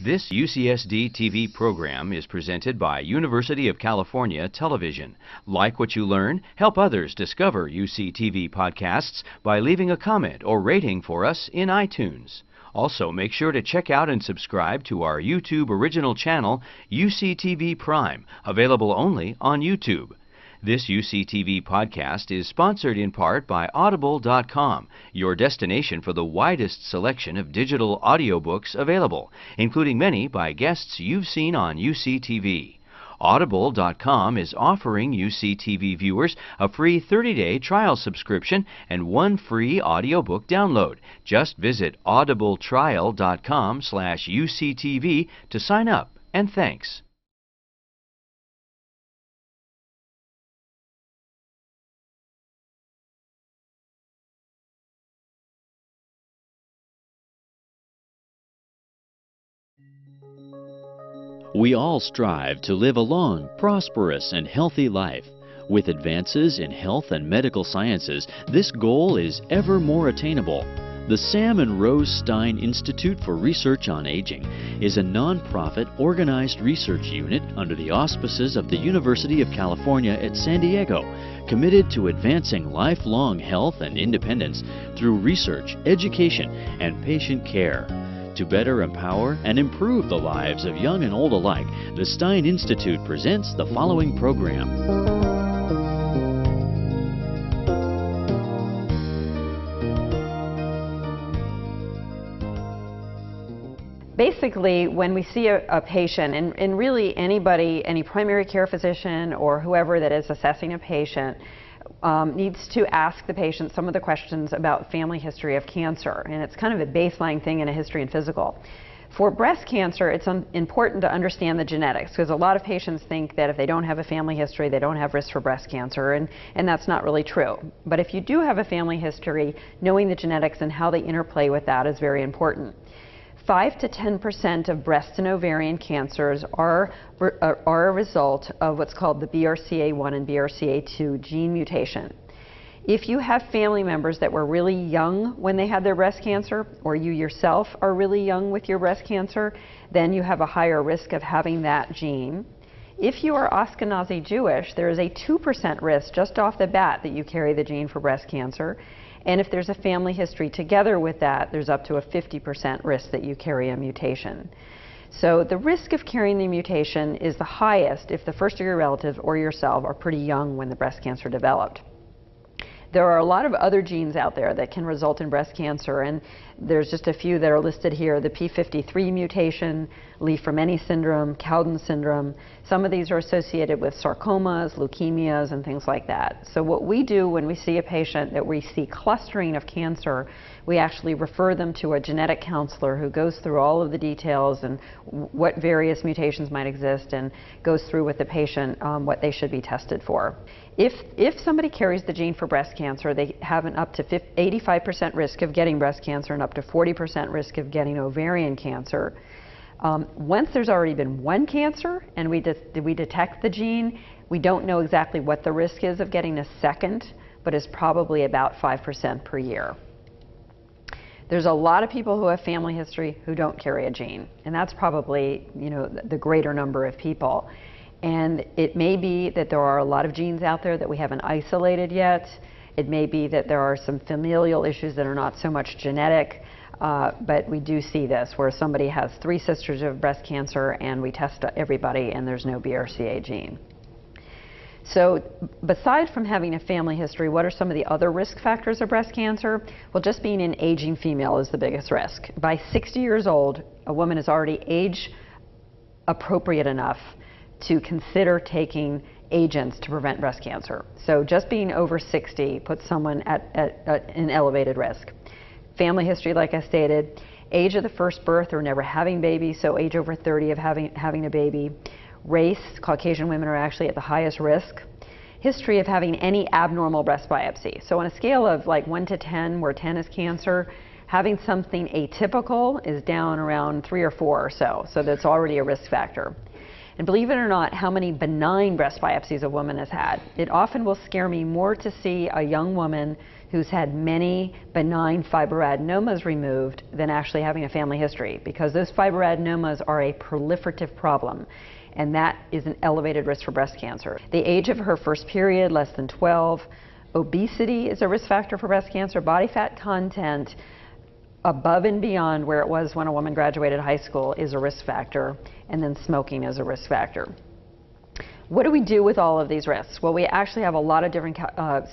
This UCSD TV program is presented by University of California Television. Like what you learn? Help others discover UCTV podcasts by leaving a comment or rating for us in iTunes. Also, make sure to check out and subscribe to our YouTube original channel, UCTV Prime, available only on YouTube. This UCTV podcast is sponsored in part by Audible.com, your destination for the widest selection of digital audiobooks available, including many by guests you've seen on UCTV. Audible.com is offering UCTV viewers a free 30-day trial subscription and one free audiobook download. Just visit audibletrial.com/UCTV to sign up, and thanks. We all strive to live a long, prosperous, and healthy life. With advances in health and medical sciences, this goal is ever more attainable. The Sam and Rose Stein Institute for Research on Aging is a non-profit organized research unit under the auspices of the University of California at San Diego, committed to advancing lifelong health and independence through research, education, and patient care. To better empower and improve the lives of young and old alike, the Stein Institute presents the following program. Basically, when we see a patient, and really anybody, any primary care physician or whoever that is assessing a patient, needs to ask the patient some of the questions about family history of cancer, and it's kind of a baseline thing in a history and physical. For breast cancer, it's important to understand the genetics, because a lot of patients think that if they don't have a family history, they don't have risk for breast cancer, and that's not really true. But if you do have a family history, knowing the genetics and how they interplay with that is very important. 5 to 10% of breast and ovarian cancers are a result of what's called the BRCA1 and BRCA2 gene mutation. If you have family members that were really young when they had their breast cancer, or you yourself are really young with your breast cancer, then you have a higher risk of having that gene. If you are Ashkenazi Jewish, there is a 2% risk just off the bat that you carry the gene for breast cancer. And if there's a family history together with that, there's up to a 50% risk that you carry a mutation. So the risk of carrying the mutation is the highest if the first-degree relative or yourself are pretty young when the breast cancer developed. There are a lot of other genes out there that can result in breast cancer, and there's just a few that are listed here. The P53 mutation, Li-Fraumeni syndrome, Cowden syndrome. Some of these are associated with sarcomas, leukemias, and things like that. So what we do when we see a patient that we see clustering of cancer, we actually refer them to a genetic counselor who goes through all of the details and what various mutations might exist, and goes through with the patient what they should be tested for. If somebody carries the gene for breast cancer, they have an up to 85% risk of getting breast cancer and up to 40% risk of getting ovarian cancer. Once there's already been one cancer and we detect the gene, we don't know exactly what the risk is of getting a second, but it's probably about 5% per year. There's a lot of people who have family history who don't carry a gene, and that's probably, the greater number of people. And it may be that there are a lot of genes out there that we haven't isolated yet. It may be that there are some familial issues that are not so much genetic, but we do see this, where somebody has 3 sisters who have breast cancer and we test everybody and there's no BRCA gene. So besides from having a family history, what are some of the other risk factors of breast cancer? Well, just being an aging female is the biggest risk. By 60 years old, a woman is already age appropriate enough to consider taking agents to prevent breast cancer. So just being over 60 puts someone at an elevated risk. Family history, like I stated, age of the first birth or never having babies, so age over 30 of having a baby. Race, Caucasian women are actually at the highest risk. History of having any abnormal breast biopsy. So on a scale of like 1 to 10, where 10 is cancer, having something atypical is down around 3 or 4 or so. So that's already a risk factor. And believe it or not, how many benign breast biopsies a woman has had. It often will scare me more to see a young woman who's had many benign fibroadenomas removed than actually having a family history, because those fibroadenomas are a proliferative problem, and that is an elevated risk for breast cancer. The age of her first period, less than 12, obesity is a risk factor for breast cancer, body fat content above and beyond where it was when a woman graduated high school is a risk factor, and then smoking is a risk factor. What do we do with all of these risks? Well, we actually have a lot of different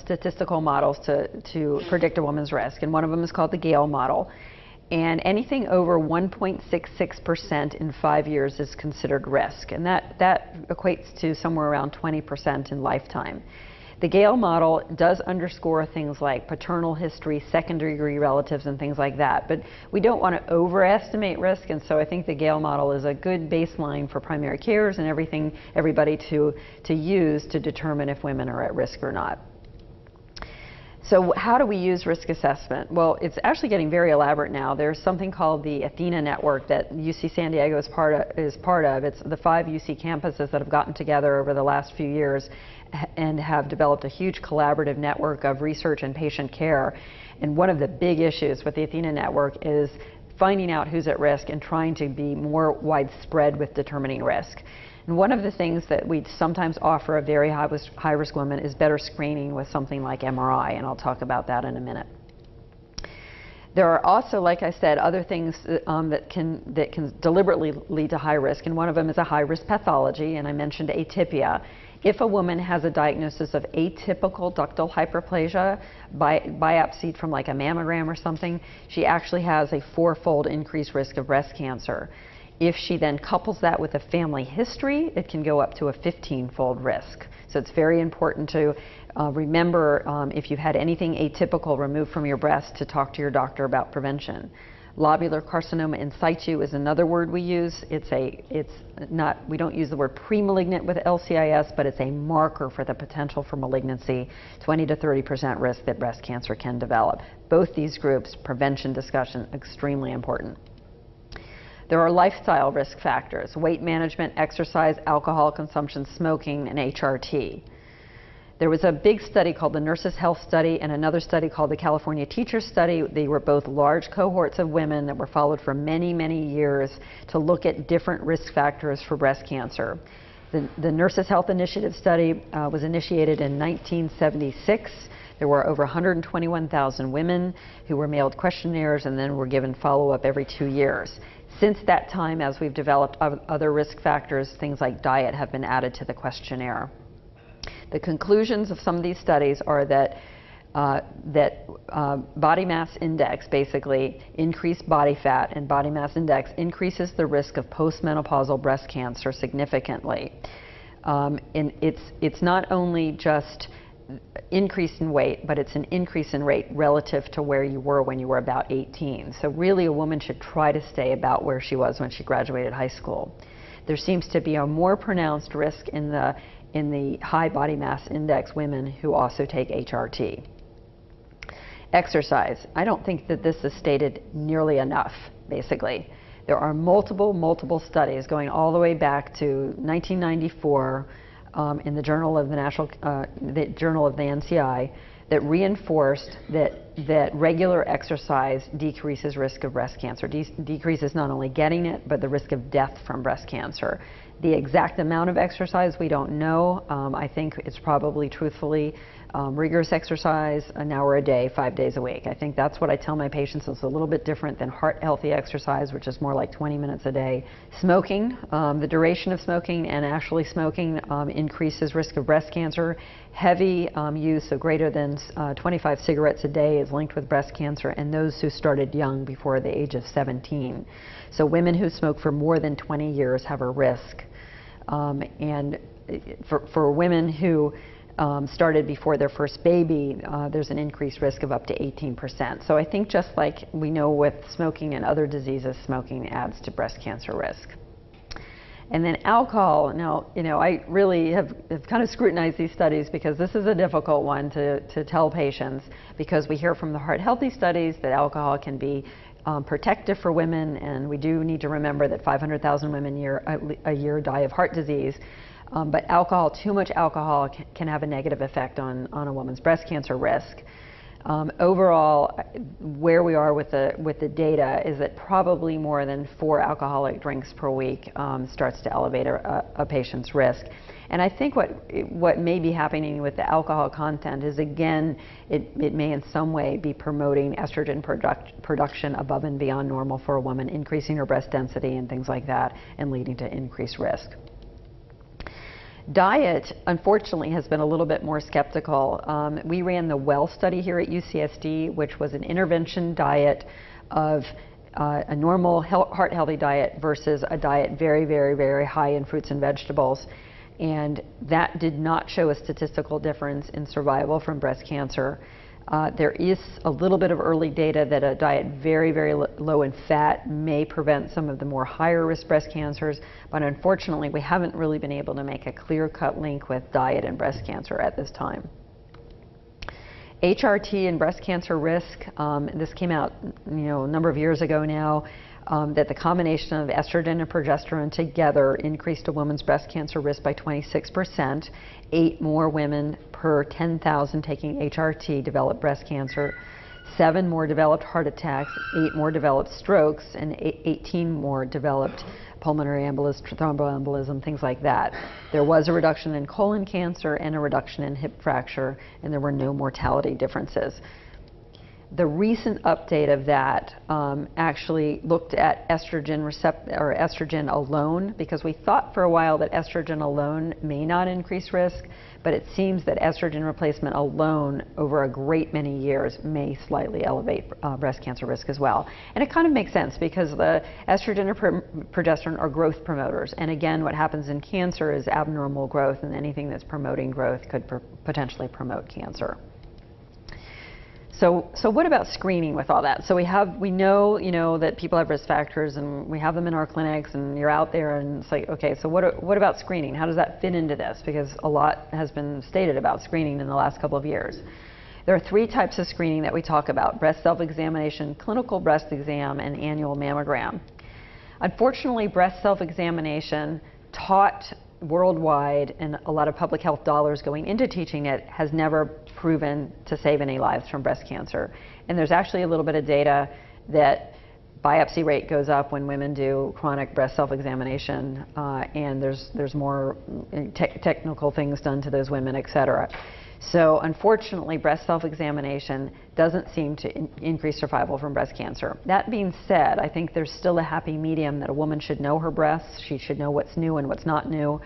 statistical models to predict a woman's risk, and one of them is called the Gale model. And anything over 1.66% in 5 years is considered risk, and that equates to somewhere around 20% in lifetime. The Gale model does underscore things like paternal history, second-degree relatives, and things like that, but we don't want to overestimate risk, and so I think the Gale model is a good baseline for primary cares and everybody to use to determine if women are at risk or not. So how do we use risk assessment? Well, it's actually getting very elaborate now. There's something called the Athena network that UC San Diego is part of. It's the 5 UC campuses that have gotten together over the last few years and have developed a huge collaborative network of research and patient care. And one of the big issues with the Athena network is finding out who's at risk and trying to be more widespread with determining risk. And one of the things that we sometimes offer a very high-risk woman is better screening with something like MRI, and I'll talk about that in a minute. There are also, like I said, other things that can deliberately lead to high risk, and one of them is a high-risk pathology, and I mentioned atypia. If a woman has a diagnosis of atypical ductal hyperplasia, biopsied from like a mammogram or something, she actually has a 4-fold increased risk of breast cancer. If she then couples that with a family history, it can go up to a 15-fold risk. So it's very important to remember if you've had anything atypical removed from your breast to talk to your doctor about prevention. Lobular carcinoma in situ is another word we use. We don't use the word pre-malignant with LCIS, but it's a marker for the potential for malignancy, 20 to 30% risk that breast cancer can develop. Both these groups, prevention discussion, extremely important. There are lifestyle risk factors: weight management, exercise, alcohol consumption, smoking, and HRT. There was a big study called the Nurses' Health Study and another study called the California Teachers' Study. They were both large cohorts of women that were followed for many, many years to look at different risk factors for breast cancer. The Nurses' Health Initiative study was initiated in 1976. There were over 121,000 women who were mailed questionnaires and then were given follow-up every 2 years. Since that time, as we've developed other risk factors, things like diet have been added to the questionnaire. The conclusions of some of these studies are that body mass index, basically increased body fat and body mass index, increases the risk of postmenopausal breast cancer significantly. And it's not only just increase in weight, but it's an increase in rate relative to where you were when you were about 18. So really a woman should try to stay about where she was when she graduated high school. There seems to be a more pronounced risk in the high body mass index women who also take HRT. Exercise. I don't think that this is stated nearly enough, basically. There are multiple studies going all the way back to 1994 in the Journal of the NCI that reinforced that regular exercise decreases risk of breast cancer, decreases not only getting it, but the risk of death from breast cancer. The exact amount of exercise we don't know. I think it's probably truthfully rigorous exercise, an hour a day, 5 days a week. I think that's what I tell my patients. It's a little bit different than heart-healthy exercise, which is more like 20 minutes a day. Smoking, the duration of smoking and actually smoking increases risk of breast cancer. Heavy use of greater than 25 cigarettes a day is linked with breast cancer, and those who started young before the age of 17. So women who smoke for more than 20 years have a risk. And for women who started before their first baby, there's an increased risk of up to 18%. So I think just like we know with smoking and other diseases, smoking adds to breast cancer risk. And then alcohol. Now, I really have kind of scrutinized these studies because this is a difficult one to tell patients, because we hear from the heart-healthy studies that alcohol can be protective for women, and we do need to remember that 500,000 women a year die of heart disease. But too much alcohol can have a negative effect on a woman's breast cancer risk. Overall, where we are with the data is that probably more than 4 alcoholic drinks per week starts to elevate a patient's risk. And I think what may be happening with the alcohol content is, again, it may in some way be promoting estrogen production above and beyond normal for a woman, increasing her breast density and things like that, and leading to increased risk. Diet, unfortunately, has been a little bit more skeptical. We ran the WELL study here at UCSD, which was an intervention diet of a normal heart-healthy diet versus a diet very, very, very high in fruits and vegetables. And that did not show a statistical difference in survival from breast cancer. There is a little bit of early data that a diet very, very low in fat may prevent some of the more higher risk breast cancers, but unfortunately we haven't really been able to make a clear-cut link with diet and breast cancer at this time. HRT and breast cancer risk, this came out a number of years ago now, that the combination of estrogen and progesterone together increased a woman's breast cancer risk by 26%. 8 more women per 10,000 taking HRT developed breast cancer. 7 more developed heart attacks, 8 more developed strokes, and 18 more developed pulmonary embolism, thromboembolism, things like that. There was a reduction in colon cancer and a reduction in hip fracture, and there were no mortality differences. The recent update of that actually looked at estrogen alone, because we thought for a while that estrogen alone may not increase risk, but it seems that estrogen replacement alone over a great many years may slightly elevate breast cancer risk as well. And it kind of makes sense because the estrogen or progesterone are growth promoters. And again, what happens in cancer is abnormal growth, and anything that's promoting growth could potentially promote cancer. So what about screening with all that? So we know that people have risk factors, and we have them in our clinics, and you're out there, and it's like, okay, so what about screening? How does that fit into this? Because a lot has been stated about screening in the last couple of years. There are 3 types of screening that we talk about: breast self-examination, clinical breast exam, and annual mammogram. Unfortunately, breast self-examination, taught worldwide and a lot of public health dollars going into teaching it, has never proven to save any lives from breast cancer. And there's actually a little bit of data that biopsy rate goes up when women do chronic breast self-examination, and there's more technical things done to those women, etc. So unfortunately, breast self-examination doesn't seem to increase survival from breast cancer. That being said, I think there's still a happy medium that a woman should know her breasts. She should know what's new and what's not new.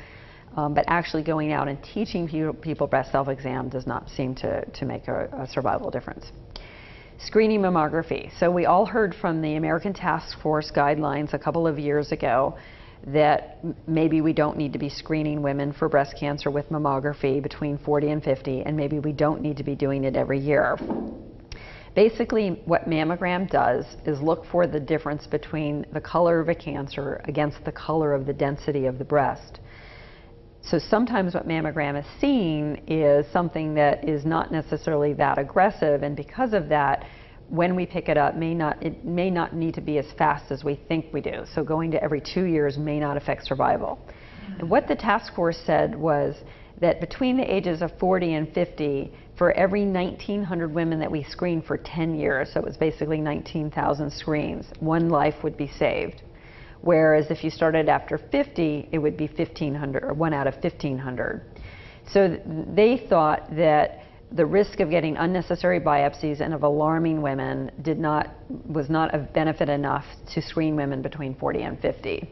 But actually going out and teaching people breast self-exam does not seem to make a survival difference. Screening mammography. So we all heard from the American Task Force guidelines a couple of years ago that maybe we don't need to be screening women for breast cancer with mammography between 40 and 50, and maybe we don't need to be doing it every year. Basically, what mammogram does is look for the difference between the color of a cancer against the color of the density of the breast. So sometimes what mammogram is seeing is something that is not necessarily that aggressive, and because of that, when we pick it up, it may not need to be as fast as we think we do. So going to every 2 years may not affect survival. And what the task force said was that between the ages of 40 and 50, for every 1,900 women that we screened for 10 years, so it was basically 19,000 screens, 1 life would be saved. Whereas if you started after 50, it would be 1,500, or 1 out of 1,500. So they thought that the risk of getting unnecessary biopsies and of alarming women was not of benefit enough to screen women between 40 and 50.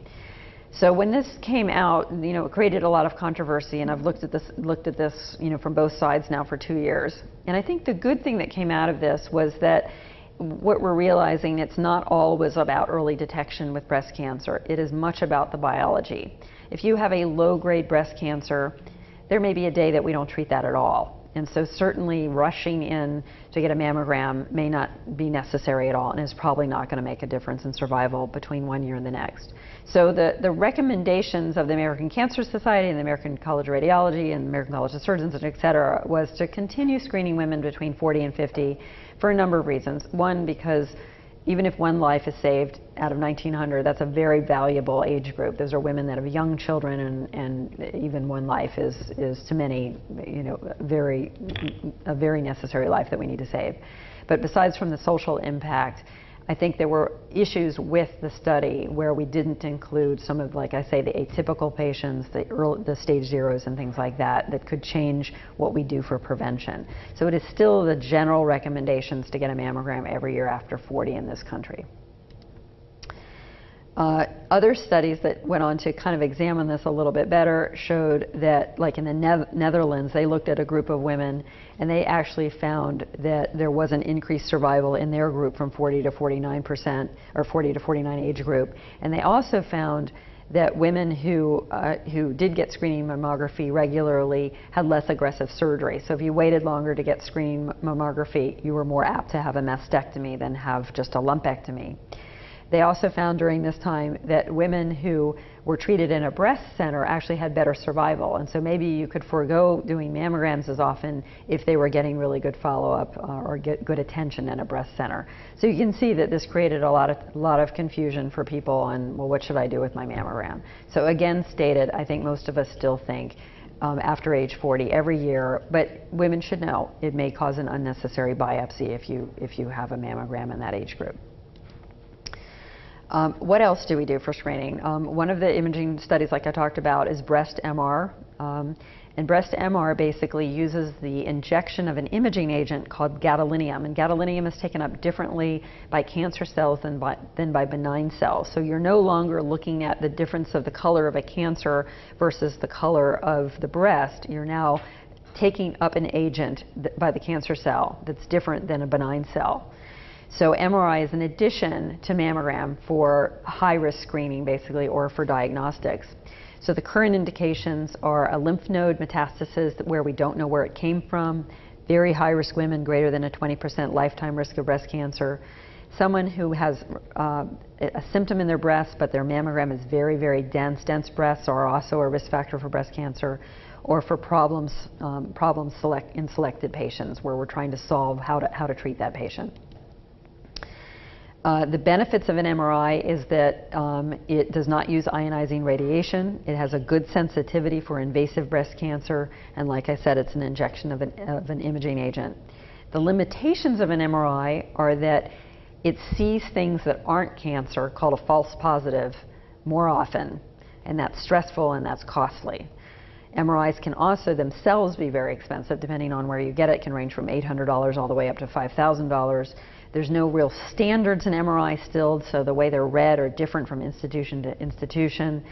So when this came out, it created a lot of controversy, and I've looked at this, from both sides now for 2 years. And I think the good thing that came out of this was that what we're realizing, it's not always about early detection with breast cancer. It is much about the biology. If you have a low-grade breast cancer, there may be a day that we don't treat that at all. And so certainly rushing in to get a mammogram may not be necessary at all, and is probably not going to make a difference in survival between 1 year and the next. So the recommendations of the American Cancer Society and the American College of Radiology and the American College of Surgeons, et cetera, was to continue screening women between 40 and 50 for a number of reasons. One, because even if one life is saved out of 1,900, that's a very valuable age group. Those are women that have young children, and even one life is to many, a very necessary life that we need to save. But besides from the social impact, I think there were issues with the study where we didn't include some of, like I say, the atypical patients, the stage zeros and things like that, that could change what we do for prevention. So it is still the general recommendations to get a mammogram every year after 40 in this country. Other studies that went on to kind of examine this a little bit better showed that, like in the Netherlands, they looked at a group of women and they actually found that there was an increased survival in their group from 40 to 49%, or 40 to 49 age group. And they also found that women who did get screening mammography regularly had less aggressive surgery. So if you waited longer to get screening mammography, you were more apt to have a mastectomy than have just a lumpectomy. They also found during this time that women who were treated in a breast center actually had better survival. And so maybe you could forego doing mammograms as often if they were getting really good follow-up or get good attention in a breast center. So you can see that this created a lot of confusion for people on, well, what should I do with my mammogram? So again stated, I think most of us still think after age 40 every year, but women should know it may cause an unnecessary biopsy if you have a mammogram in that age group. What else do we do for screening? One of the imaging studies, like I talked about, is breast MR. And breast MR basically uses the injection of an imaging agent called gadolinium. And gadolinium is taken up differently by cancer cells than by benign cells. So you're no longer looking at the difference of the color of a cancer versus the color of the breast. You're now taking up an agent by the cancer cell that's different than a benign cell. So MRI is an addition to mammogram for high-risk screening, basically, or for diagnostics. So the current indications are a lymph node metastasis where we don't know where it came from, very high-risk women, greater than a 20% lifetime risk of breast cancer, someone who has a symptom in their breast, but their mammogram is very, very dense. Dense breasts are also a risk factor for breast cancer, or for problems in selected patients where we're trying to solve how to treat that patient. The benefits of an MRI is that it does not use ionizing radiation. It has a good sensitivity for invasive breast cancer, and like I said, it's an injection of an imaging agent. The limitations of an MRI are that it sees things that aren't cancer, called a false positive, more often, and that's stressful and that's costly. MRIs can also themselves be very expensive, depending on where you get it. It can range from $800 all the way up to $5,000. There's no real standards in MRI still, so the way they're read are different from institution to institution.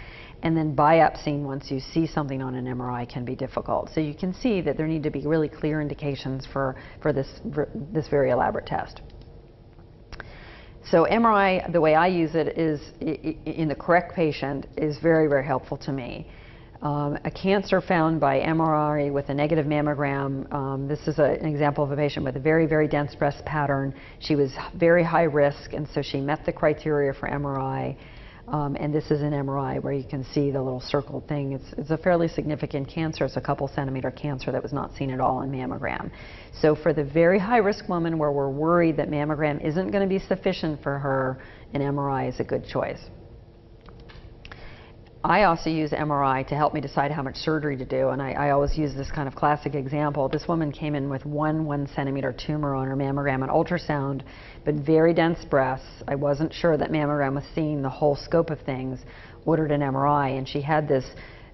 And then biopsying, once you see something on an MRI, can be difficult. So you can see that there need to be really clear indications for this very elaborate test. So MRI, the way I use it is, in the correct patient, is very, very helpful to me. A cancer found by MRI with a negative mammogram. This is an example of a patient with a very, very dense breast pattern. She was very high risk, and so she met the criteria for MRI. And this is an MRI where you can see the little circled thing. It's a fairly significant cancer. It's a couple centimeter cancer that was not seen at all in mammogram. So for the very high risk woman where we're worried that mammogram isn't going to be sufficient for her, an MRI is a good choice. I also use MRI to help me decide how much surgery to do, and I always use this kind of classic example. This woman came in with 1 centimeter tumor on her mammogram and ultrasound, but very dense breasts. I wasn't sure that mammogram was seeing the whole scope of things, ordered an MRI, and she had this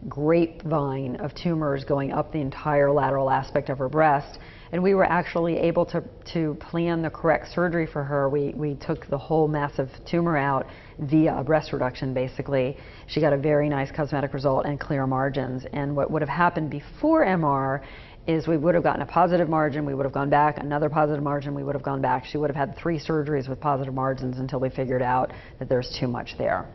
grapevine of tumors going up the entire lateral aspect of her breast. And we were actually able to plan the correct surgery for her. We took the whole massive tumor out via a breast reduction, basically. She got a very nice cosmetic result and clear margins. And what would have happened before MR is we would have gotten a positive margin, we would have gone back, another positive margin, we would have gone back. She would have had 3 surgeries with positive margins until we figured out that there's too much there.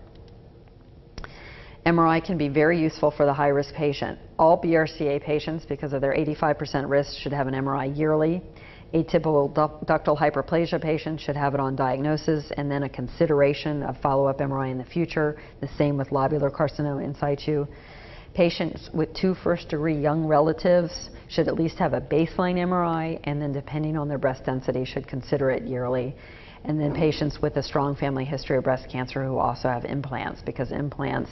MRI can be very useful for the high-risk patient. All BRCA patients, because of their 85% risk, should have an MRI yearly. Atypical ductal hyperplasia patients should have it on diagnosis and then a consideration of follow-up MRI in the future. The same with lobular carcinoma in situ. Patients with 2 first-degree young relatives should at least have a baseline MRI, and then depending on their breast density should consider it yearly. And then patients with a strong family history of breast cancer who also have implants, because implants,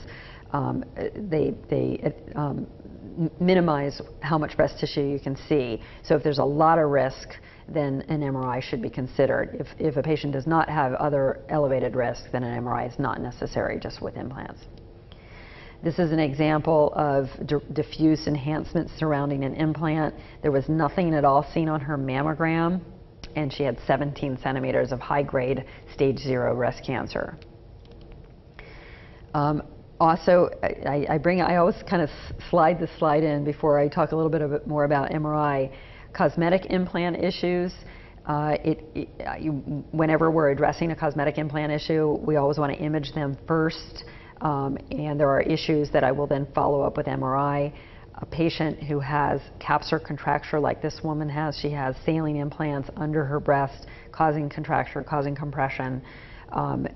minimize how much breast tissue you can see. So if there's a lot of risk, then an MRI should be considered. If a patient does not have other elevated risk, then an MRI is not necessary just with implants. This is an example of diffuse enhancement surrounding an implant. There was nothing at all seen on her mammogram, and she had 17 centimeters of high-grade stage 0 breast cancer. Also, I always kind of slide the slide in before I talk a little bit more about MRI. Cosmetic implant issues. Whenever we're addressing a cosmetic implant issue, we always want to image them first, and there are issues that I will then follow up with MRI. A patient who has capsular contracture like this woman has, she has saline implants under her breast causing contracture, causing compression.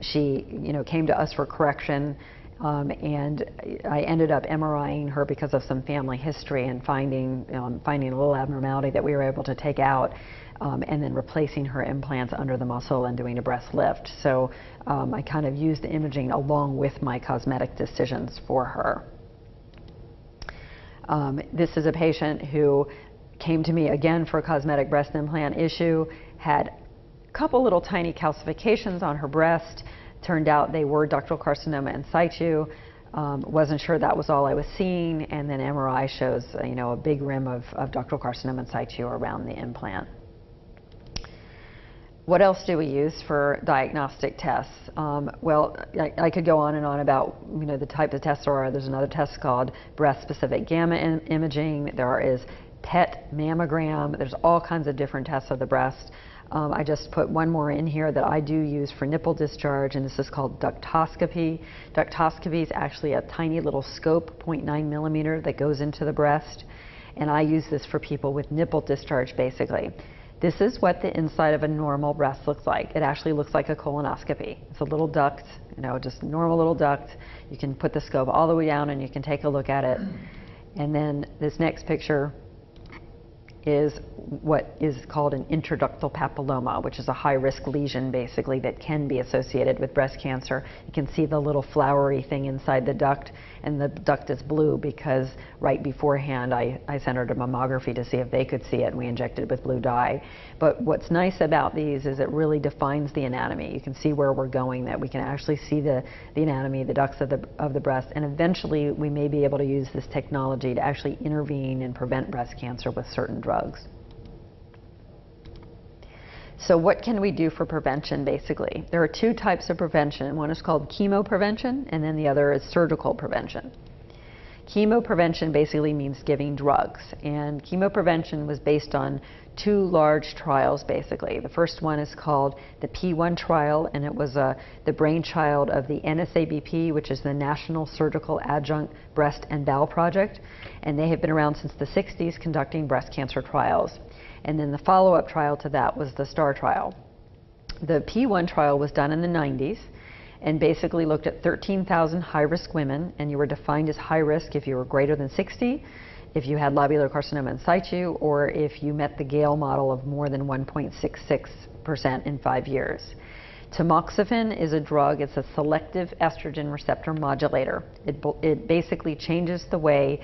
She came to us for correction. And I ended up MRIing her because of some family history and finding a little abnormality that we were able to take out, and then replacing her implants under the muscle and doing a breast lift. So I kind of used the imaging along with my cosmetic decisions for her. This is a patient who came to me again for a cosmetic breast implant issue, had a couple little tiny calcifications on her breast. Turned out they were ductal carcinoma in situ. Wasn't sure that was all I was seeing, and then MRI shows a big rim of ductal carcinoma in situ around the implant. What else do we use for diagnostic tests? Well, I could go on and on about the type of tests there are. There's another test called breast-specific gamma imaging. There is PET mammogram. There's all kinds of different tests of the breast. I just put one more in here that I do use for nipple discharge, and this is called ductoscopy. Ductoscopy is actually a tiny little scope, 0.9 millimeter, that goes into the breast, and I use this for people with nipple discharge, basically. This is what the inside of a normal breast looks like. It actually looks like a colonoscopy. It's a little duct, just a normal little duct. You can put the scope all the way down and you can take a look at it. And then this next picture is what is called an intraductal papilloma, which is a high-risk lesion, basically, that can be associated with breast cancer. You can see the little flowery thing inside the duct, and the duct is blue because right beforehand I sent her to mammography to see if they could see it, and we injected it with blue dye. But what's nice about these is it really defines the anatomy. You can see where we're going, that we can actually see the anatomy, the ducts of the breast, and eventually we may be able to use this technology to actually intervene and prevent breast cancer with certain drugs. So what can we do for prevention, basically? There are 2 types of prevention. One is called chemoprevention, and then the other is surgical prevention. Chemoprevention basically means giving drugs, and chemoprevention was based on 2 large trials, basically. The first one is called the P1 trial, and it was the brainchild of the NSABP, which is the National Surgical Adjunct Breast and Bowel Project, and they have been around since the 60s conducting breast cancer trials. And then the follow-up trial to that was the STAR trial. The P1 trial was done in the 90s and basically looked at 13,000 high-risk women, and you were defined as high risk if you were greater than 60, if you had lobular carcinoma in situ, or if you met the Gale model of more than 1.66% in 5 years. Tamoxifen is a drug. It's a selective estrogen receptor modulator. It basically changes the way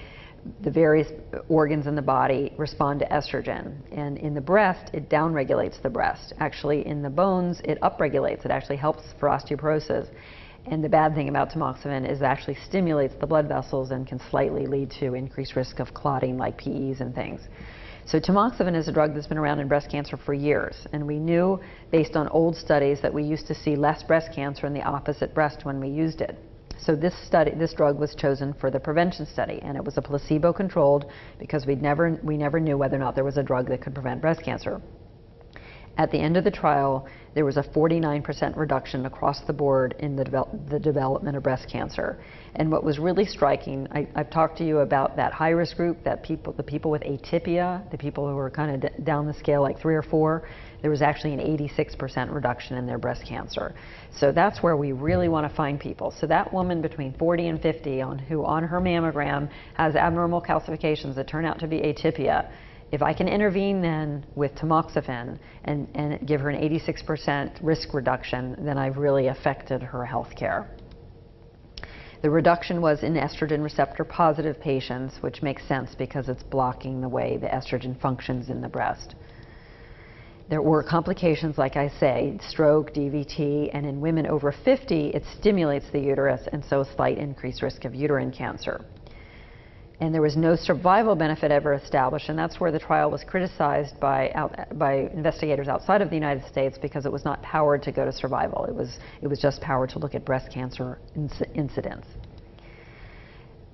the various organs in the body respond to estrogen. And in the breast, it downregulates the breast. Actually, in the bones, it upregulates. It actually helps for osteoporosis. And the bad thing about tamoxifen is it actually stimulates the blood vessels and can slightly lead to increased risk of clotting, like PEs and things. So tamoxifen is a drug that's been around in breast cancer for years, and we knew based on old studies that we used to see less breast cancer in the opposite breast when we used it. So this drug was chosen for the prevention study, and it was a placebo-controlled because we never knew whether or not there was a drug that could prevent breast cancer. At the end of the trial, there was a 49% reduction across the board in the development of breast cancer. And what was really striking, I've talked to you about that high-risk group, the people with atypia, the people who were kind of down the scale like 3 or 4. There was actually an 86% reduction in their breast cancer. So that's where we really want to find people. So that woman between 40 and 50 who on her mammogram has abnormal calcifications that turn out to be atypia, if I can intervene then with tamoxifen and give her an 86% risk reduction, then I've really affected her health care. The reduction was in estrogen receptor positive patients, which makes sense because it's blocking the way the estrogen functions in the breast. There were complications, like I say, stroke, DVT, and in women over 50, it stimulates the uterus, and so a slight increased risk of uterine cancer. And there was no survival benefit ever established, and that's where the trial was criticized by investigators outside of the United States because it was not powered to go to survival. It was just powered to look at breast cancer incidence.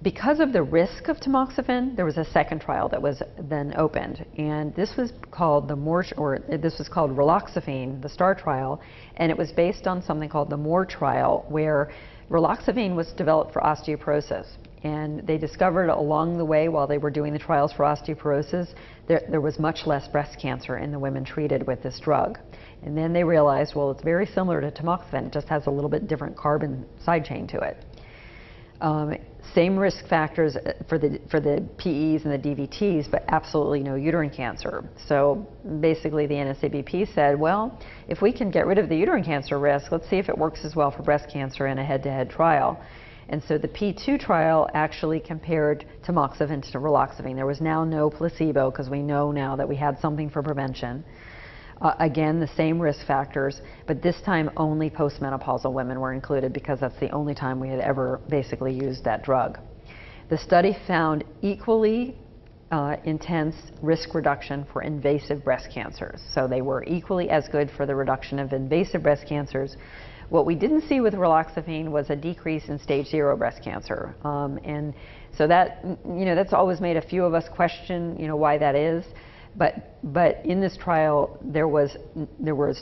Because of the risk of tamoxifen, there was a second trial that was then opened, and this was called raloxifene, the STAR trial, and it was based on something called the MORE trial, where raloxifene was developed for osteoporosis. And they discovered along the way, while they were doing the trials for osteoporosis, there was much less breast cancer in the women treated with this drug. And then they realized, well, it's very similar to tamoxifen, it just has a little bit different carbon side chain to it. Same risk factors for the PEs and the DVTs, but absolutely no uterine cancer. So basically the NSABP said, well, if we can get rid of the uterine cancer risk, let's see if it works as well for breast cancer in a head-to-head trial. And so the P2 trial actually compared tamoxifen to raloxifene. There was now no placebo because we know now that we had something for prevention. Again, the same risk factors, but this time only postmenopausal women were included because that's the only time we had ever basically used that drug. The study found equally intense risk reduction for invasive breast cancers. So they were equally as good for the reduction of invasive breast cancers. What we didn't see with raloxifene was a decrease in stage 0 breast cancer. And so that, that's always made a few of us question, why that is. But in this trial, there was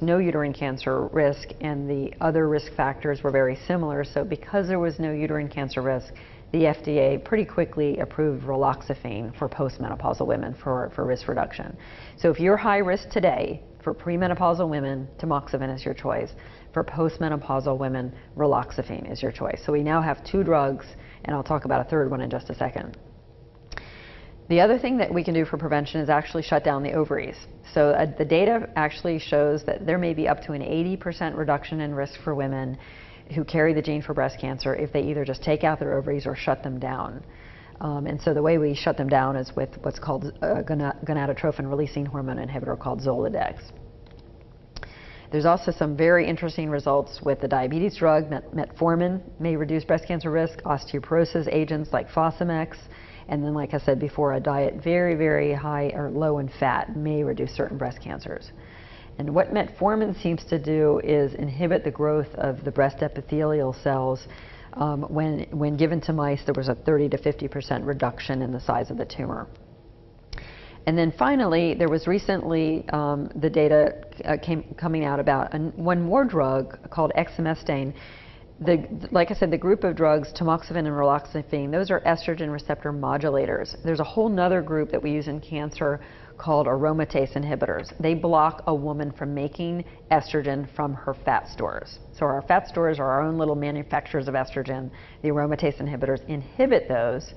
no uterine cancer risk, and the other risk factors were very similar. So because there was no uterine cancer risk, the FDA pretty quickly approved raloxifene for postmenopausal women for risk reduction. So if you're high risk today, for premenopausal women, tamoxifen is your choice. For postmenopausal women, raloxifene is your choice. So we now have 2 drugs, and I'll talk about a third one in just a second. The other thing that we can do for prevention is actually shut down the ovaries. So the data actually shows that there may be up to an 80% reduction in risk for women who carry the gene for breast cancer if they either just take out their ovaries or shut them down. And so the way we shut them down is with what's called a gonadotrophin-releasing hormone inhibitor called Zoladex. There's also some very interesting results with the diabetes drug. Metformin may reduce breast cancer risk, osteoporosis agents like Fosamax, and then, like I said before, a diet very, very high or low in fat may reduce certain breast cancers. And what metformin seems to do is inhibit the growth of the breast epithelial cells. When given to mice, there was a 30 to 50% reduction in the size of the tumor. And then finally, there was recently the data coming out about one more drug called exemestane. Like I said, the group of drugs, tamoxifen and raloxifene, those are estrogen receptor modulators. There's a whole nother group that we use in cancer called aromatase inhibitors. They block a woman from making estrogen from her fat stores. So our fat stores are our own little manufacturers of estrogen. The aromatase inhibitors inhibit those.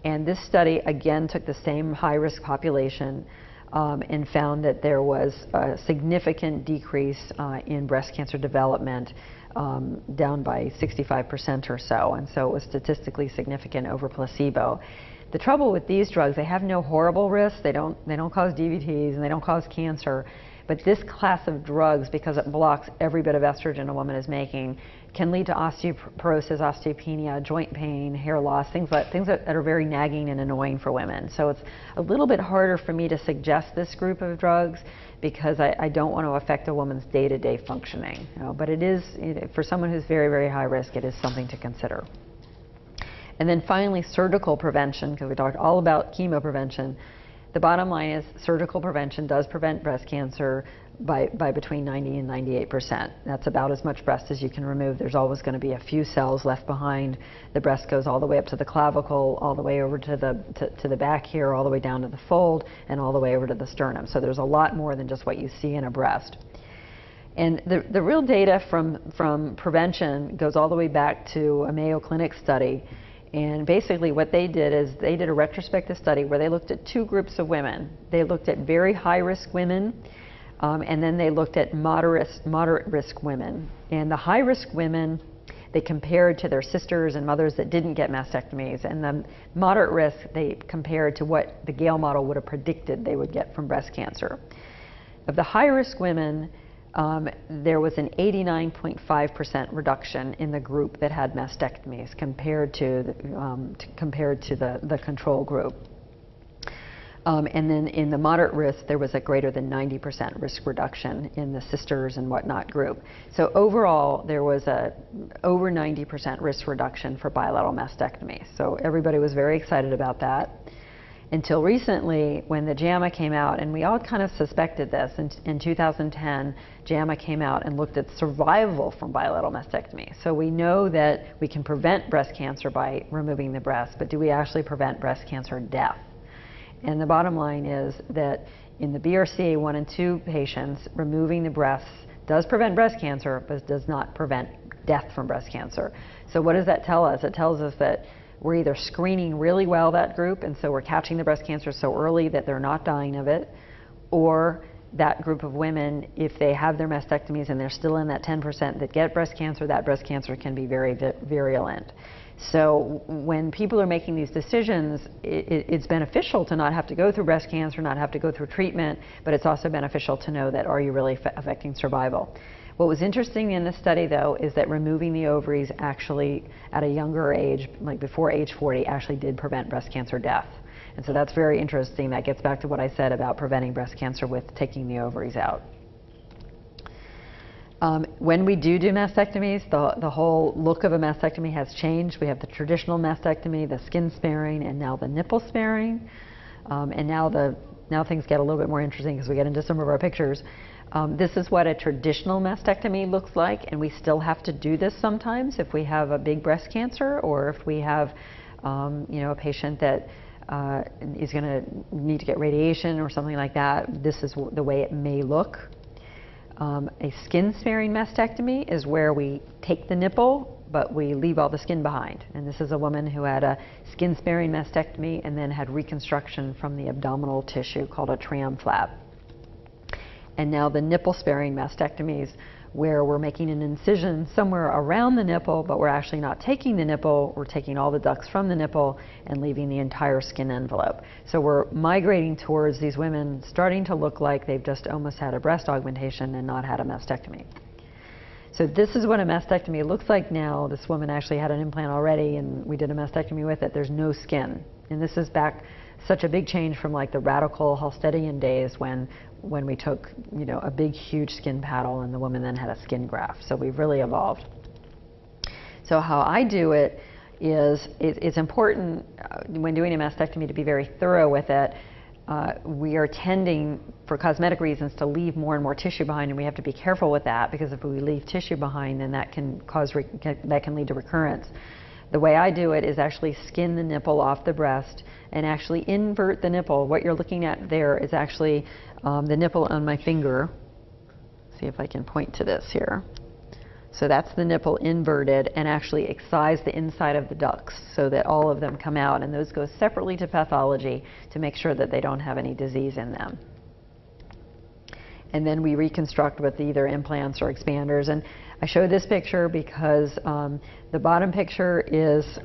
And this study, again, took the same high-risk population and found that there was a significant decrease in breast cancer development, down by 65% or so. And so it was statistically significant over placebo. The trouble with these drugs, they have no horrible risks. They don't cause DVTs and they don't cause cancer. But this class of drugs, because it blocks every bit of estrogen a woman is making, can lead to osteoporosis, osteopenia, joint pain, hair loss, things that are very nagging and annoying for women. So it's a little bit harder for me to suggest this group of drugs because I don't want to affect a woman's day-to-day functioning. But it is, for someone who's very, very high risk, it is something to consider. And then finally, surgical prevention, because we talked all about chemo prevention. The bottom line is surgical prevention does prevent breast cancer. by between 90 and 98%. That's about as much breast as you can remove. There's always going to be a few cells left behind. The breast goes all the way up to the clavicle, all the way over to the back here, all the way down to the fold, and all the way over to the sternum. So there's a lot more than just what you see in a breast. And the real data from prevention goes all the way back to a Mayo Clinic study. And basically what they did is they did a retrospective study where they looked at two groups of women. They looked at very high-risk women, and then they looked at moderate risk women. And the high-risk women, they compared to their sisters and mothers that didn't get mastectomies. And the moderate risk, they compared to what the Gale model would have predicted they would get from breast cancer. Of the high-risk women, there was an 89.5% reduction in the group that had mastectomies compared to the control group. And then in the moderate risk, there was a greater than 90% risk reduction in the sisters and whatnot group. So overall, there was a over 90% risk reduction for bilateral mastectomy. So everybody was very excited about that. Until recently, when the JAMA came out, and we all kind of suspected this, in 2010, JAMA came out and looked at survival from bilateral mastectomy. So we know that we can prevent breast cancer by removing the breast, but do we actually prevent breast cancer death? And the bottom line is that in the BRCA1 and 2 patients, removing the breasts does prevent breast cancer, but does not prevent death from breast cancer. So what does that tell us? It tells us that we're either screening really well that group, and so we're catching the breast cancer so early that they're not dying of it, or that group of women, if they have their mastectomies and they're still in that 10% that get breast cancer, that breast cancer can be very virulent. So when people are making these decisions, it's beneficial to not have to go through breast cancer, not have to go through treatment, but it's also beneficial to know that, are you really affecting survival? What was interesting in this study, though, is that removing the ovaries actually at a younger age, like before age 40, actually did prevent breast cancer death. And so that's very interesting. That gets back to what I said about preventing breast cancer with taking the ovaries out. When we do mastectomies, the whole look of a mastectomy has changed. We have the traditional mastectomy, the skin sparing, and now the nipple sparing. And now things get a little bit more interesting because we get into some of our pictures. This is what a traditional mastectomy looks like, and we still have to do this sometimes if we have a big breast cancer, or if we have a patient that is going to need to get radiation or something like that. This is the way it may look. A skin sparing mastectomy is where we take the nipple, but we leave all the skin behind. And this is a woman who had a skin sparing mastectomy and then had reconstruction from the abdominal tissue called a tram flap. And now the nipple sparing mastectomies, where we're making an incision somewhere around the nipple, but we're actually not taking the nipple, we're taking all the ducts from the nipple and leaving the entire skin envelope. So we're migrating towards these women starting to look like they've just almost had a breast augmentation and not had a mastectomy. So this is what a mastectomy looks like now. This woman actually had an implant already, and we did a mastectomy with it. There's no skin. And this is back such a big change from like the radical Halstedian days when we took, a big, huge skin paddle and the woman then had a skin graft. So we've really evolved. So how I do it is, it's important when doing a mastectomy to be very thorough with it. We are tending, for cosmetic reasons, to leave more and more tissue behind, and we have to be careful with that, because if we leave tissue behind, then that can lead to recurrence. The way I do it is actually skin the nipple off the breast and actually invert the nipple. What you're looking at there is actually the nipple on my finger. See if I can point to this here. So that's the nipple inverted, and actually excise the inside of the ducts so that all of them come out, and those go separately to pathology to make sure that they don't have any disease in them. And then we reconstruct with either implants or expanders. And I show this picture because the bottom picture is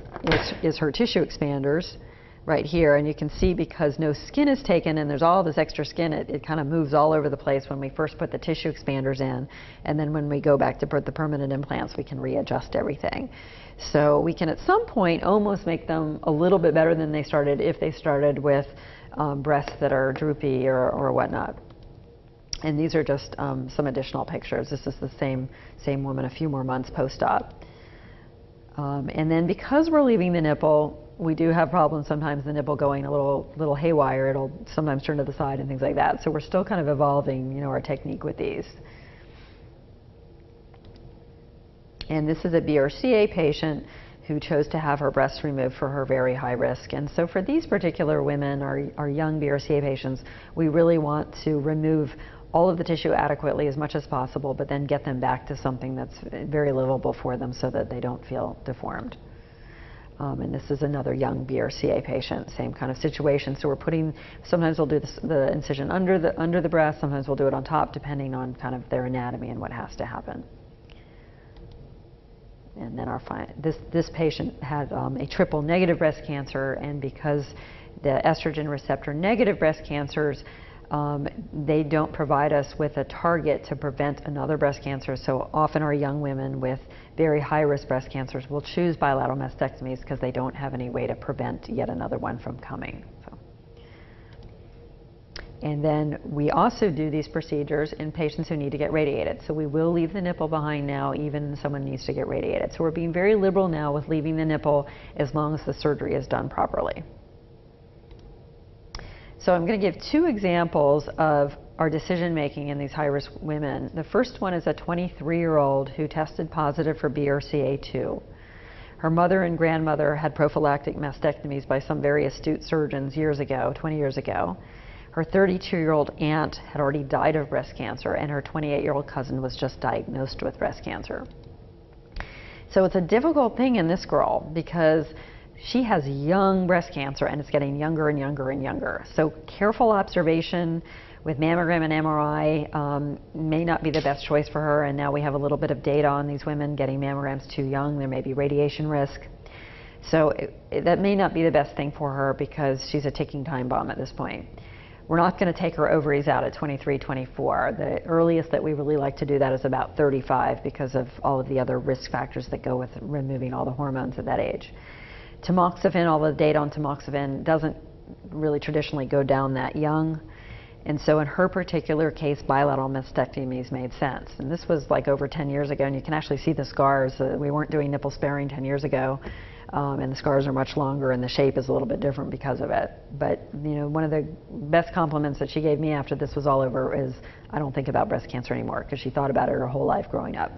her tissue expanders right here, and you can see because no skin is taken and there's all this extra skin, it kind of moves all over the place when we first put the tissue expanders in, and then when we go back to put the permanent implants, we can readjust everything. So we can at some point almost make them a little bit better than they started if they started with breasts that are droopy or whatnot. And these are just some additional pictures. This is the same woman a few more months post-op. And then because we're leaving the nipple, we do have problems sometimes the nipple going a little haywire. It'll sometimes turn to the side and things like that. So we're still kind of evolving, you know, our technique with these. And this is a BRCA patient who chose to have her breasts removed for her very high risk. And so for these particular women, our young BRCA patients, we really want to remove all of the tissue adequately as much as possible, but then get them back to something that's very livable for them so that they don't feel deformed. And this is another young BRCA patient, same kind of situation. So we're putting, sometimes we'll do the incision under the breast, sometimes we'll do it on top, depending on kind of their anatomy and what has to happen. And then this patient had a triple negative breast cancer, and because the estrogen receptor negative breast cancers, they don't provide us with a target to prevent another breast cancer. So often our young women with very high risk breast cancers will choose bilateral mastectomies because they don't have any way to prevent yet another one from coming. So. And then we also do these procedures in patients who need to get radiated. So we will leave the nipple behind now, even if someone needs to get radiated. So we're being very liberal now with leaving the nipple as long as the surgery is done properly. So I'm going to give two examples of our decision making in these high-risk women. The first one is a 23-year-old who tested positive for BRCA2. Her mother and grandmother had prophylactic mastectomies by some very astute surgeons years ago, 20 years ago. Her 32-year-old aunt had already died of breast cancer, and her 28-year-old cousin was just diagnosed with breast cancer. So it's a difficult thing in this girl because she has young breast cancer and it's getting younger and younger and younger. So careful observation with mammogram and MRI may not be the best choice for her, and now we have a little bit of data on these women getting mammograms too young. There may be radiation risk. So that may not be the best thing for her because she's a ticking time bomb at this point. We're not going to take her ovaries out at 23, 24. The earliest that we really like to do that is about 35 because of all of the other risk factors that go with removing all the hormones at that age. Tamoxifen, all the data on tamoxifen doesn't really traditionally go down that young. And so in her particular case, bilateral mastectomies made sense. And this was like over 10 years ago, and you can actually see the scars. We weren't doing nipple sparing 10 years ago. And the scars are much longer and the shape is a little bit different because of it. But you know, one of the best compliments that she gave me after this was all over is, I don't think about breast cancer anymore, because she thought about it her whole life growing up.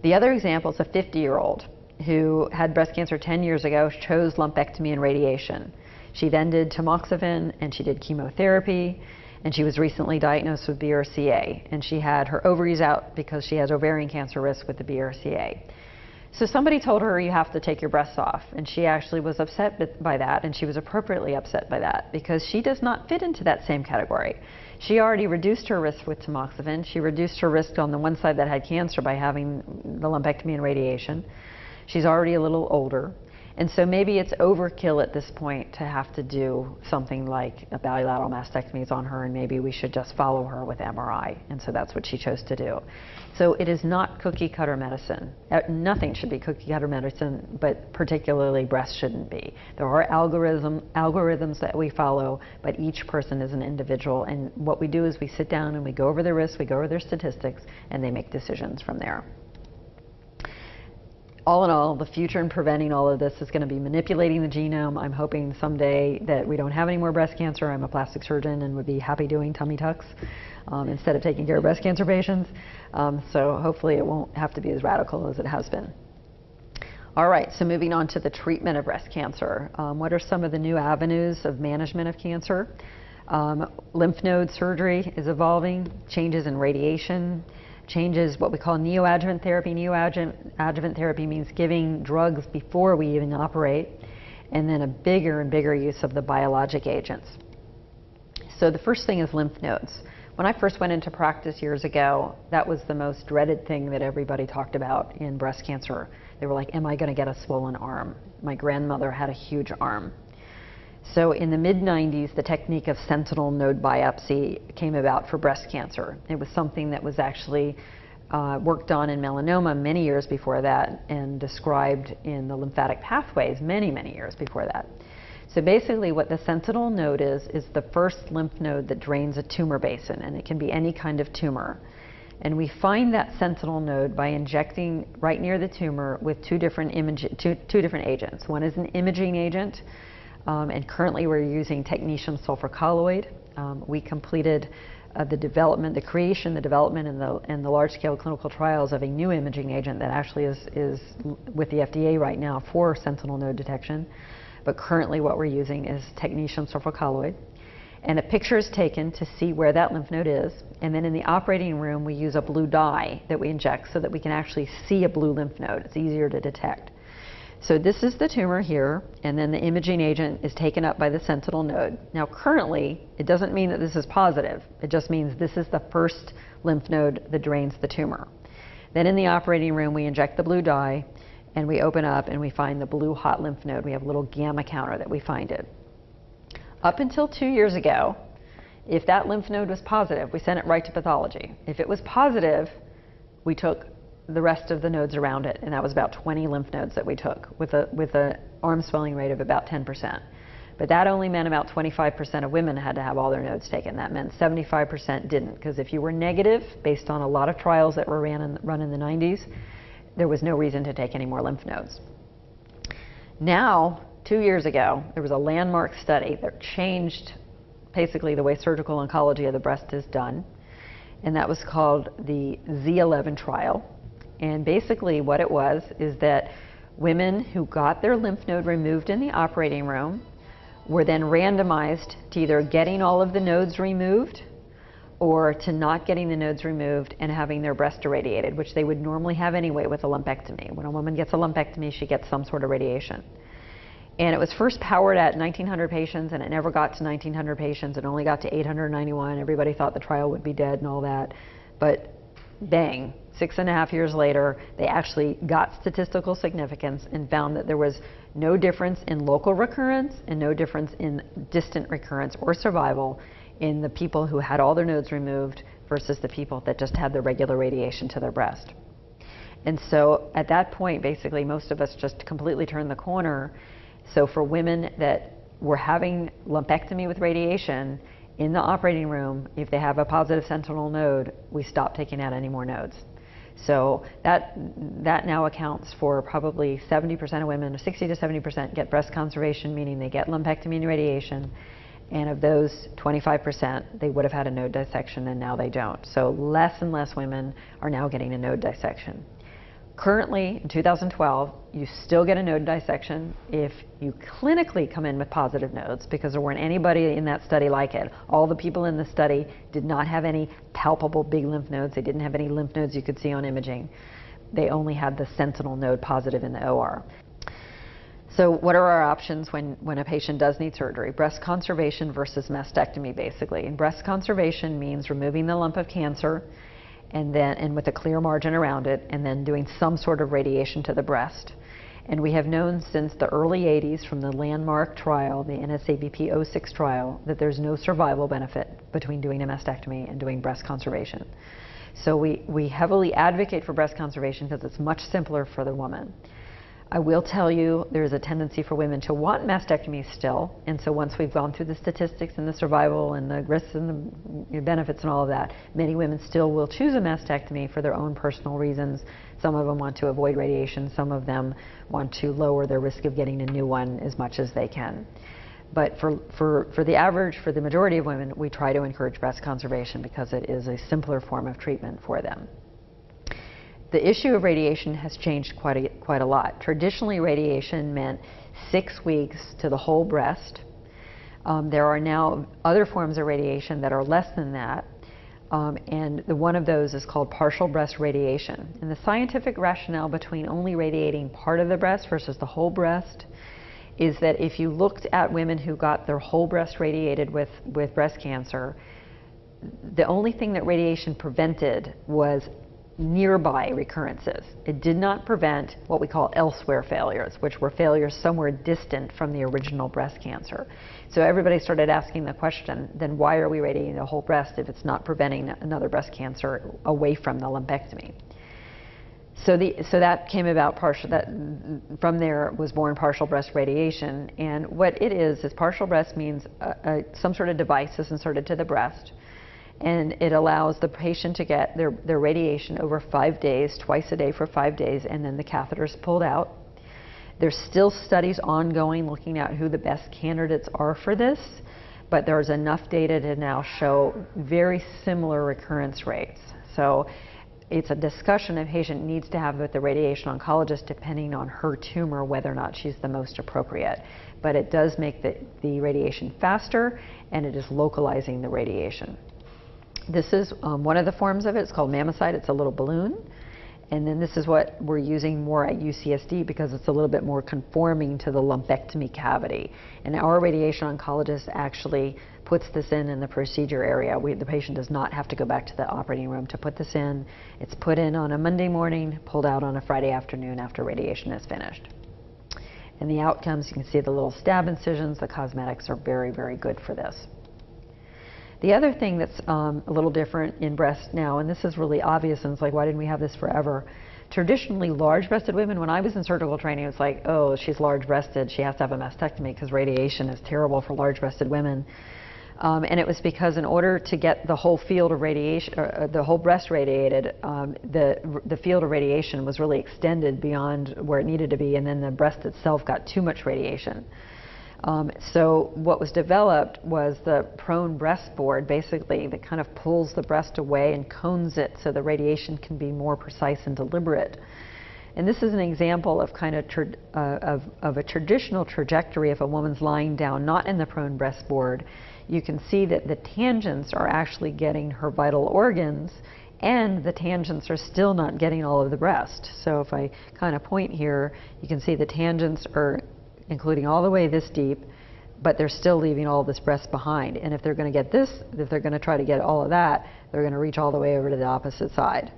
The other example is a 50-year-old who had breast cancer 10 years ago, chose lumpectomy and radiation. She then did tamoxifen and she did chemotherapy, and she was recently diagnosed with BRCA, and she had her ovaries out because she has ovarian cancer risk with the BRCA. So somebody told her, you have to take your breasts off, and she actually was upset by that, and she was appropriately upset by that because she does not fit into that same category. She already reduced her risk with tamoxifen. She reduced her risk on the one side that had cancer by having the lumpectomy and radiation. She's already a little older, and so maybe it's overkill at this point to have to do something like a bilateral mastectomies on her, and maybe we should just follow her with MRI, and so that's what she chose to do. So it is not cookie cutter medicine. Nothing should be cookie cutter medicine, but particularly breast shouldn't be. There are algorithms that we follow, but each person is an individual, and what we do is we sit down and we go over their risks, we go over their statistics, and they make decisions from there. All in all, the future in preventing all of this is going to be manipulating the genome. I'm hoping someday that we don't have any more breast cancer. I'm a plastic surgeon and would be happy doing tummy tucks instead of taking care of breast cancer patients. So hopefully it won't have to be as radical as it has been. All right, so moving on to the treatment of breast cancer. What are some of the new avenues of management of cancer? Lymph node surgery is evolving, changes in radiation, changes what we call neoadjuvant therapy. Neoadjuvant therapy means giving drugs before we even operate, and then a bigger and bigger use of the biologic agents. So the first thing is lymph nodes. When I first went into practice years ago, that was the most dreaded thing that everybody talked about in breast cancer. They were like, am I going to get a swollen arm? My grandmother had a huge arm. So in the mid-90s, the technique of sentinel node biopsy came about for breast cancer. It was something that was actually worked on in melanoma many years before that, and described in the lymphatic pathways many, many years before that. So basically what the sentinel node is the first lymph node that drains a tumor basin, and it can be any kind of tumor. And we find that sentinel node by injecting right near the tumor with two different agents. One is an imaging agent, and currently we're using technetium sulfur colloid. We completed the development, the development, and the large-scale clinical trials of a new imaging agent that actually is with the FDA right now for sentinel node detection. But currently what we're using is technetium sulfur colloid. And a picture is taken to see where that lymph node is. And then in the operating room, we use a blue dye that we inject so that we can actually see a blue lymph node. It's easier to detect. So this is the tumor here, and then the imaging agent is taken up by the sentinel node. Now currently, it doesn't mean that this is positive. It just means this is the first lymph node that drains the tumor. Then in the operating room, we inject the blue dye, and we open up and we find the blue hot lymph node. We have a little gamma counter that we find it. Up until 2 years ago, if that lymph node was positive, we sent it right to pathology. If it was positive, we took the rest of the nodes around it, and that was about 20 lymph nodes that we took with a arm swelling rate of about 10%. But that only meant about 25% of women had to have all their nodes taken. That meant 75% didn't, because if you were negative, based on a lot of trials that were run in the 90s, there was no reason to take any more lymph nodes. Now, 2 years ago, there was a landmark study that changed basically the way surgical oncology of the breast is done, and that was called the Z11 trial. And basically what it was is that women who got their lymph node removed in the operating room were then randomized to either getting all of the nodes removed or to not getting the nodes removed and having their breast irradiated, which they would normally have anyway with a lumpectomy. When a woman gets a lumpectomy, she gets some sort of radiation. And it was first powered at 1,900 patients, and it never got to 1,900 patients. It only got to 891. Everybody thought the trial would be dead and all that. But bang, 6.5 years later, they actually got statistical significance and found that there was no difference in local recurrence and no difference in distant recurrence or survival in the people who had all their nodes removed versus the people that just had the regular radiation to their breast. And so at that point, basically, most of us just completely turned the corner. So for women that were having lumpectomy with radiation in the operating room, if they have a positive sentinel node, we stop taking out any more nodes. So that now accounts for probably 70% of women, 60 to 70% get breast conservation, meaning they get lumpectomy and radiation. And of those 25%, they would have had a node dissection, and now they don't. So less and less women are now getting a node dissection. Currently, in 2012, you still get a node dissection if you clinically come in with positive nodes, because there weren't anybody in that study like it. All the people in the study did not have any palpable big lymph nodes. They didn't have any lymph nodes you could see on imaging. They only had the sentinel node positive in the OR. So what are our options when a patient does need surgery? Breast conservation versus mastectomy, basically. And breast conservation means removing the lump of cancer and with a clear margin around it, and then doing some sort of radiation to the breast. And we have known since the early 80s from the landmark trial, the NSABP 06 trial, that there's no survival benefit between doing a mastectomy and doing breast conservation. So we heavily advocate for breast conservation because it's much simpler for the woman. I will tell you there's a tendency for women to want mastectomies still, and so once we've gone through the statistics and the survival and the risks and the benefits and all of that, many women still will choose a mastectomy for their own personal reasons. Some of them want to avoid radiation, some of them want to lower their risk of getting a new one as much as they can. But for the majority of women, we try to encourage breast conservation because it is a simpler form of treatment for them. The issue of radiation has changed quite a lot. Traditionally, radiation meant 6 weeks to the whole breast. There are now other forms of radiation that are less than that, and one of those is called partial breast radiation. And the scientific rationale between only radiating part of the breast versus the whole breast is that if you looked at women who got their whole breast radiated with breast cancer, the only thing that radiation prevented was nearby recurrences. It did not prevent what we call elsewhere failures, which were failures somewhere distant from the original breast cancer. So everybody started asking the question, then why are we radiating the whole breast if it's not preventing another breast cancer away from the lumpectomy? So that came about from there was born partial breast radiation. And what it is partial breast means some sort of device is inserted to the breast. And it allows the patient to get their radiation over 5 days, twice a day for 5 days, and then the catheter's pulled out. There's still studies ongoing looking at who the best candidates are for this, but there's enough data to now show very similar recurrence rates. So it's a discussion a patient needs to have with the radiation oncologist depending on her tumor, whether or not she's the most appropriate. But it does make the radiation faster, and it is localizing the radiation. This is one of the forms of it. It's called Mammocyte. It's a little balloon. And then this is what we're using more at UCSD because it's a little bit more conforming to the lumpectomy cavity. And our radiation oncologist actually puts this in the procedure area. The patient does not have to go back to the operating room to put this in. It's put in on a Monday morning, pulled out on a Friday afternoon after radiation is finished. And the outcomes, you can see the little stab incisions. The cosmetics are very, very good for this. The other thing that's a little different in breast now, and this is really obvious, and it's like, why didn't we have this forever? Traditionally, large-breasted women, when I was in surgical training, it's like, oh, she's large-breasted, she has to have a mastectomy because radiation is terrible for large-breasted women. And it was because in order to get the whole field of radiation, the whole breast radiated, the field of radiation was really extended beyond where it needed to be, and then the breast itself got too much radiation. So what was developed was the prone breast board, basically, that kind of pulls the breast away and cones it so the radiation can be more precise and deliberate. And this is an example of kind of a traditional trajectory. If a woman's lying down, not in the prone breast board, you can see that the tangents are actually getting her vital organs, and the tangents are still not getting all of the breast. So if I kind of point here, you can see the tangents are including all the way this deep, but they're still leaving all this breast behind. And if they're going to get this, if they're going to try to get all of that, they're going to reach all the way over to the opposite side.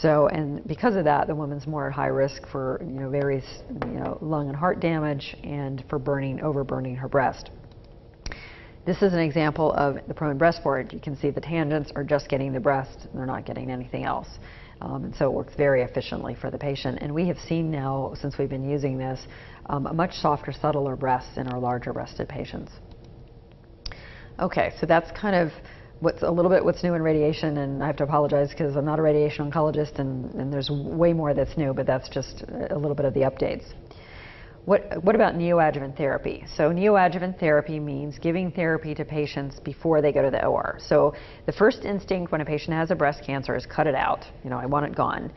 So, and because of that, the woman's more at high risk for, various, lung and heart damage, and for overburning her breast. This is an example of the prone breast board. You can see the tangents are just getting the breast, and they're not getting anything else. And so it works very efficiently for the patient. And we have seen now, since we've been using this, a much softer, subtler breasts in our larger breasted patients. Okay, so that's kind of what's new in radiation, and I have to apologize because I'm not a radiation oncologist, and there's way more that's new, but that's just a little bit of the updates. What about neoadjuvant therapy? So neoadjuvant therapy means giving therapy to patients before they go to the OR. So the first instinct when a patient has a breast cancer is cut it out. I want it gone.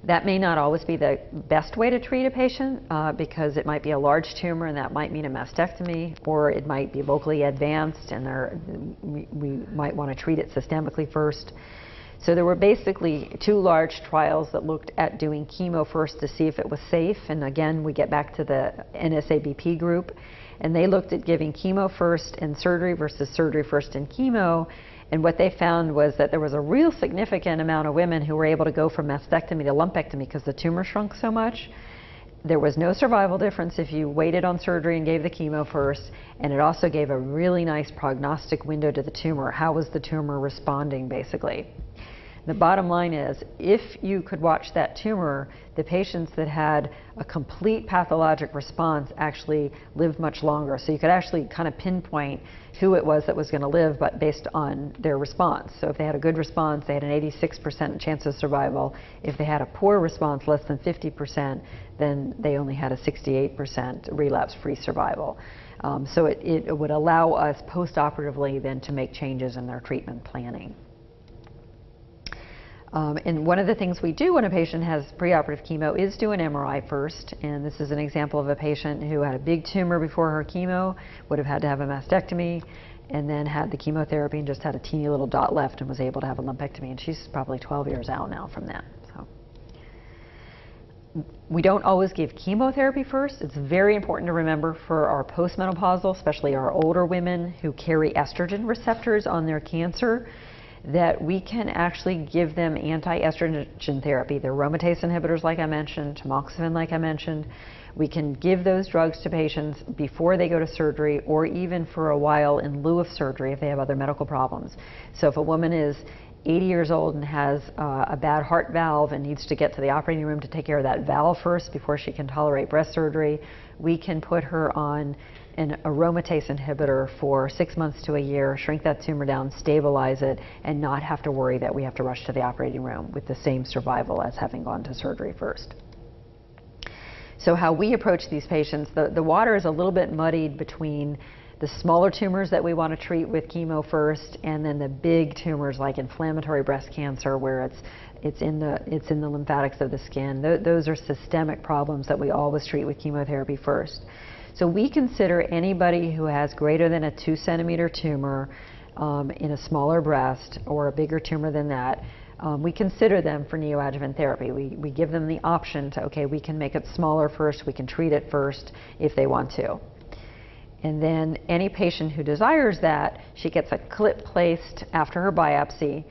That may not always be the best way to treat a patient because it might be a large tumor, and that might mean a mastectomy, or it might be locally advanced, and we might want to treat it systemically first. So there were basically 2 large trials that looked at doing chemo first to see if it was safe. And again, we get back to the NSABP group. And they looked at giving chemo first and surgery versus surgery first and chemo. And what they found was that there was a real significant amount of women who were able to go from mastectomy to lumpectomy because the tumor shrunk so much. There was no survival difference if you waited on surgery and gave the chemo first. And it also gave a really nice prognostic window to the tumor. How was the tumor responding, basically? The bottom line is, if you could watch that tumor, the patients that had a complete pathologic response actually lived much longer. So you could actually kind of pinpoint who it was that was going to live, but based on their response. So if they had a good response, they had an 86% chance of survival. If they had a poor response, less than 50%, then they only had a 68% relapse-free survival. So it would allow us post-operatively then to make changes in their treatment planning. And one of the things we do when a patient has preoperative chemo is do an MRI first. And this is an example of a patient who had a big tumor before her chemo, would have had to have a mastectomy, and then had the chemotherapy and just had a teeny little dot left and was able to have a lumpectomy. And she's probably 12 years out now from that. So we don't always give chemotherapy first. It's very important to remember for our postmenopausal, especially our older women who carry estrogen receptors on their cancer, that we can actually give them anti-estrogen therapy. The aromatase inhibitors, like I mentioned, tamoxifen, like I mentioned. We can give those drugs to patients before they go to surgery, or even for a while in lieu of surgery if they have other medical problems. So if a woman is 80 years old and has a bad heart valve and needs to get to the operating room to take care of that valve first before she can tolerate breast surgery, we can put her on an aromatase inhibitor for 6 months to a year, shrink that tumor down, stabilize it, and not have to worry that we have to rush to the operating room with the same survival as having gone to surgery first. So how we approach these patients, the water is a little bit muddied between the smaller tumors that we want to treat with chemo first, and then the big tumors like inflammatory breast cancer, where it's in the lymphatics of the skin. Those are systemic problems that we always treat with chemotherapy first. So we consider anybody who has greater than a 2-centimeter tumor in a smaller breast, or a bigger tumor than that, we consider them for neoadjuvant therapy. We give them the option to, okay, we can make it smaller first, we can treat it first if they want to. And then any patient who desires that, she gets a clip placed after her biopsy,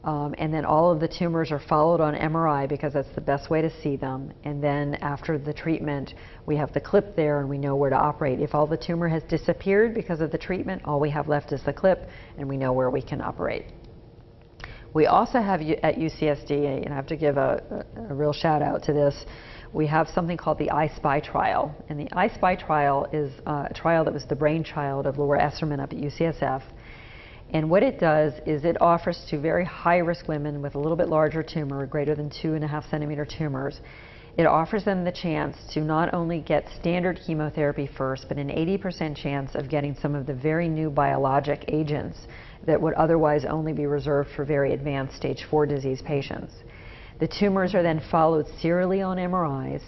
and then all of the tumors are followed on MRI because that's the best way to see them. And then after the treatment, we have the clip there and we know where to operate. If all the tumor has disappeared because of the treatment, all we have left is the clip and we know where we can operate. We also have at UCSD, and I have to give a real shout out to this, we have something called the I-SPY trial. And the I-SPY trial is a trial that was the brainchild of Laura Esserman up at UCSF. And what it does is it offers to very high-risk women with a little bit larger tumor, greater than 2.5-centimeter tumors, it offers them the chance to not only get standard chemotherapy first, but an 80% chance of getting some of the very new biologic agents that would otherwise only be reserved for very advanced stage 4 disease patients. The tumors are then followed serially on MRIs.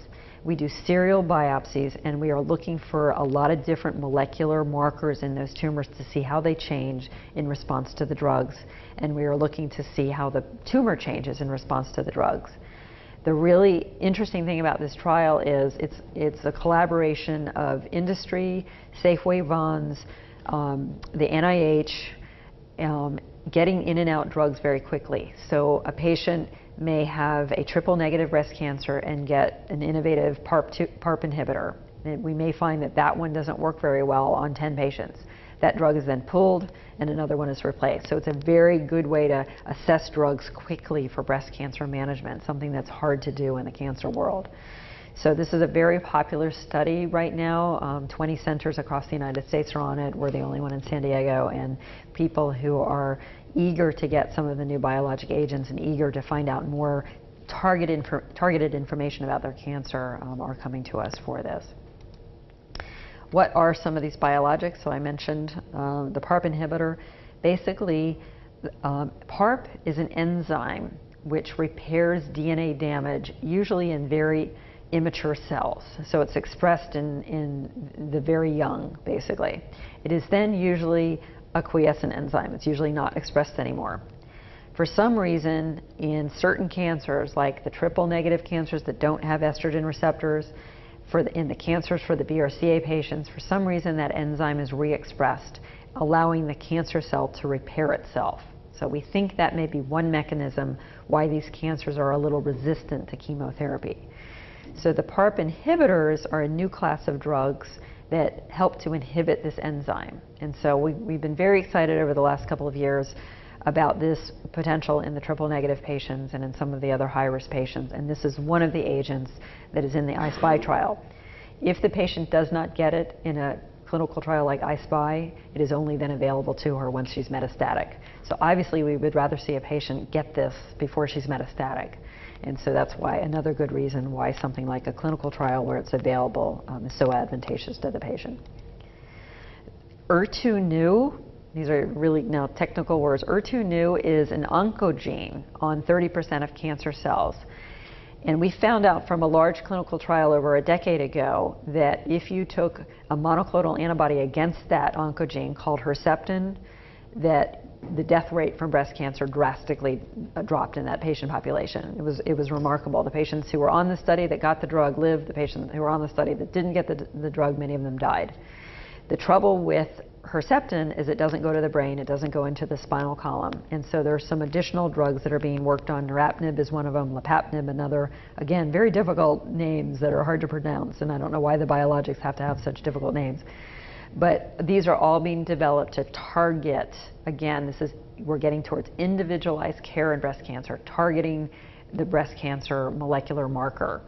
We do serial biopsies, and we are looking for a lot of different molecular markers in those tumors to see how they change in response to the drugs. And we are looking to see how the tumor changes in response to the drugs. The really interesting thing about this trial is it's a collaboration of industry, Safeway Vons, the NIH, getting in and out drugs very quickly. So a patient may have a triple-negative breast cancer and get an innovative PARP inhibitor. And we may find that that one doesn't work very well on 10 patients. That drug is then pulled and another one is replaced. So it's a very good way to assess drugs quickly for breast cancer management, something that's hard to do in the cancer world. So this is a very popular study right now. 20 centers across the United States are on it. We're the only one in San Diego, and people who are eager to get some of the new biologic agents and eager to find out more targeted information about their cancer are coming to us for this. What are some of these biologics? So I mentioned the PARP inhibitor. Basically, PARP is an enzyme which repairs DNA damage, usually in very immature cells. So it's expressed in the very young, basically. It is then usually a quiescent enzyme. It's usually not expressed anymore. For some reason, in certain cancers, like the triple-negative cancers that don't have estrogen receptors, in the cancers for the BRCA patients, for some reason that enzyme is re-expressed, allowing the cancer cell to repair itself. So we think that may be one mechanism why these cancers are a little resistant to chemotherapy. So the PARP inhibitors are a new class of drugs that help to inhibit this enzyme. And so we've been very excited over the last couple of years about this potential in the triple-negative patients and in some of the other high-risk patients. And this is one of the agents that is in the I-SPY trial. If the patient does not get it in a clinical trial like I-SPY, it is only then available to her once she's metastatic. So obviously we would rather see a patient get this before she's metastatic. And so that's why another good reason why something like a clinical trial where it's available is so advantageous to the patient. HER2/neu, these are really now technical words. HER2/neu is an oncogene on 30% of cancer cells. And we found out from a large clinical trial over a decade ago that if you took a monoclonal antibody against that oncogene called Herceptin, that the death rate from breast cancer drastically dropped in that patient population. It was remarkable. The patients who were on the study that got the drug lived. The patients who were on the study that didn't get the drug, many of them died. The trouble with Herceptin is it doesn't go to the brain, it doesn't go into the spinal column. And so there are some additional drugs that are being worked on. Neratinib is one of them, Lapapnib another. Again, very difficult names that are hard to pronounce, and I don't know why the biologics have to have such difficult names. But these are all being developed to target, again, we're getting towards individualized care in breast cancer, targeting the breast cancer molecular marker,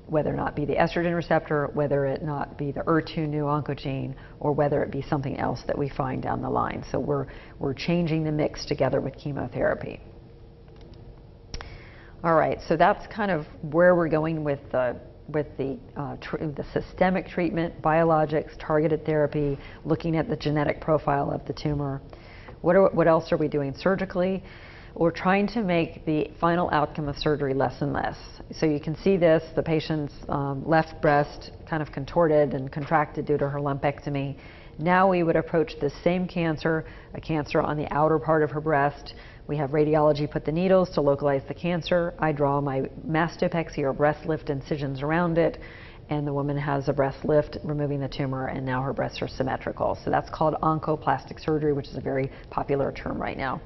whether it not be the estrogen receptor, whether it not be the HER2 new oncogene, or whether it be something else that we find down the line. So we're changing the mix together with chemotherapy. All right, so that's kind of where we're going with the systemic treatment, biologics, targeted therapy, looking at the genetic profile of the tumor. What else are we doing surgically? We're trying to make the final outcome of surgery less and less. So you can see this, the patient's left breast kind of contorted and contracted due to her lumpectomy. Now we would approach the same cancer, a cancer on the outer part of her breast. We have radiology put the needles to localize the cancer. I draw my mastopexy or breast lift incisions around it, and the woman has a breast lift removing the tumor, and now her breasts are symmetrical. So that's called oncoplastic surgery, which is a very popular term right now.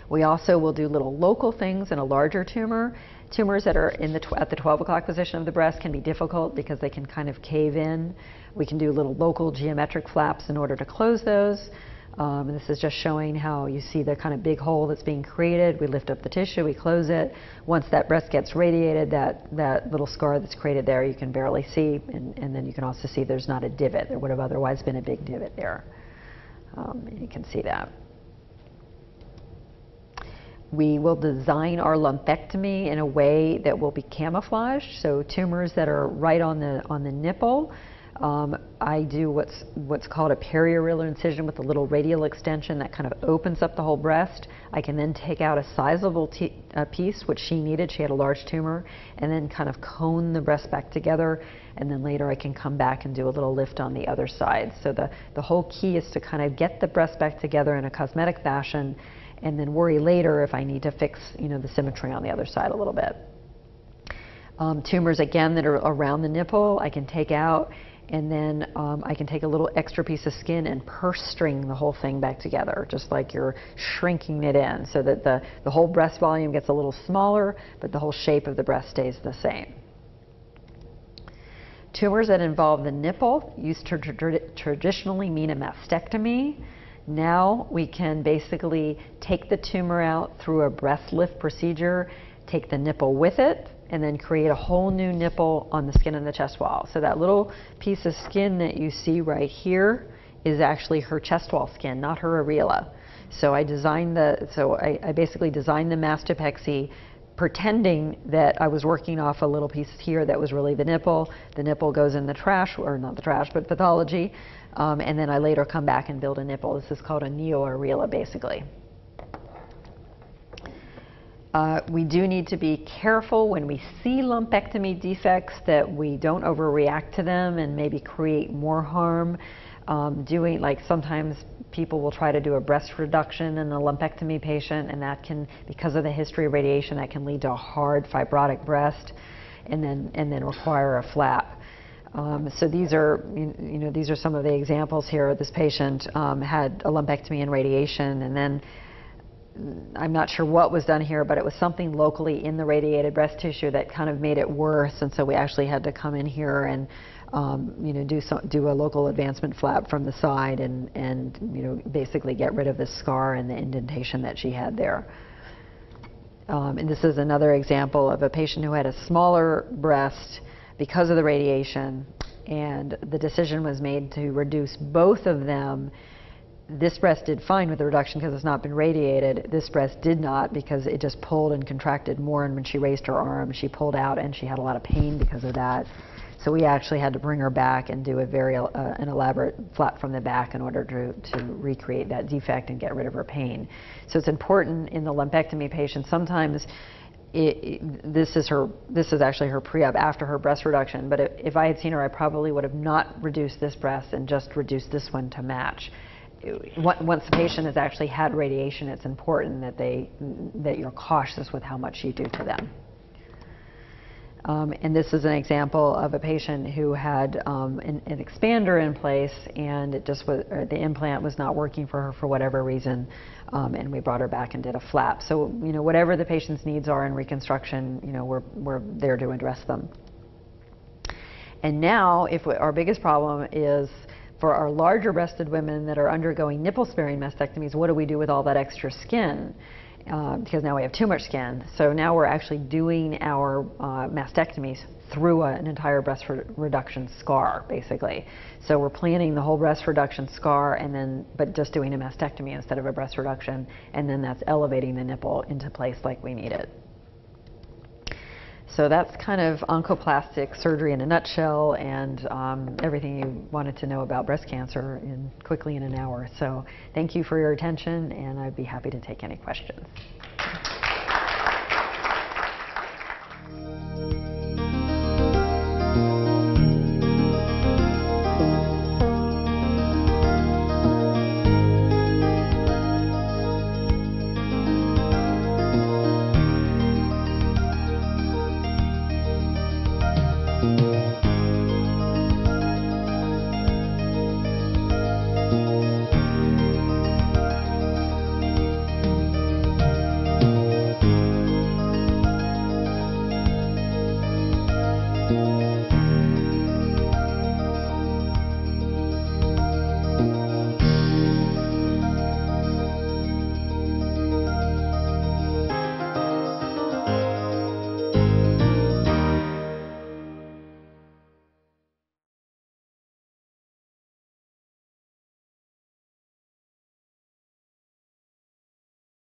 We also will do little local things in a larger tumor. Tumors that are at the 12 o'clock position of the breast can be difficult because they can kind of cave in. We can do little local geometric flaps in order to close those. And this is just showing how you see the kind of big hole that's being created. We lift up the tissue, we close it. Once that breast gets radiated, that little scar that's created there you can barely see, and then you can also see there's not a divot. There would have otherwise been a big divot there. You can see that. We will design our lumpectomy in a way that will be camouflaged. So tumors that are right on the nipple, I do what's called a periareolar incision with a little radial extension that kind of opens up the whole breast. I can then take out a sizable piece, which she needed. She had a large tumor, and then kind of cone the breast back together. And then later I can come back and do a little lift on the other side. So the whole key is to kind of get the breast back together in a cosmetic fashion, and then worry later if I need to fix, the symmetry on the other side a little bit. Tumors, again, that are around the nipple, I can take out, and then I can take a little extra piece of skin and purse string the whole thing back together, just like you're shrinking it in, so that the whole breast volume gets a little smaller, but the whole shape of the breast stays the same. Tumors that involve the nipple used to traditionally mean a mastectomy. Now we can basically take the tumor out through a breast lift procedure, take the nipple with it, and then create a whole new nipple on the skin of the chest wall. So that little piece of skin that you see right here is actually her chest wall skin, not her areola. So I basically designed the mastopexy pretending that I was working off a little piece here that was really the nipple. The nipple goes in the trash, or not the trash, but pathology. And then I later come back and build a nipple. This is called a neo-areola, basically. We do need to be careful when we see lumpectomy defects that we don't overreact to them and maybe create more harm. Like sometimes people will try to do a breast reduction in a lumpectomy patient, and that can, because of the history of radiation, that can lead to a hard fibrotic breast and then require a flap. So these are, these are some of the examples here. This patient had a lumpectomy and radiation, and then I'm not sure what was done here, but it was something locally in the radiated breast tissue that kind of made it worse, and so we actually had to come in here and do a local advancement flap from the side and basically get rid of the scar and the indentation that she had there. And this is another example of a patient who had a smaller breast because of the radiation, and the decision was made to reduce both of them. This breast did fine with the reduction because it's not been radiated. This breast did not, because it just pulled and contracted more, and when she raised her arm, she pulled out and she had a lot of pain because of that. So we actually had to bring her back and do a very an elaborate flap from the back in order to recreate that defect and get rid of her pain. So it's important in the lumpectomy patient. Sometimes this is actually her pre-op after her breast reduction, but if I had seen her, I probably would have not reduced this breast and just reduced this one to match. Once the patient has actually had radiation, it's important that you're cautious with how much you do to them. And this is an example of a patient who had an expander in place, and the implant was not working for her for whatever reason, and we brought her back and did a flap. So whatever the patient's needs are in reconstruction, we're there to address them. And now, our biggest problem is For our larger breasted women that are undergoing nipple-sparing mastectomies, what do we do with all that extra skin? Because now we have too much skin. So now we're actually doing our mastectomies through an entire breast reduction scar, basically. So we're planning the whole breast reduction scar, and then, but just doing a mastectomy instead of a breast reduction, and then that's elevating the nipple into place like we need it. So that's kind of oncoplastic surgery in a nutshell, and everything you wanted to know about breast cancer quickly in an hour. So thank you for your attention, and I'd be happy to take any questions.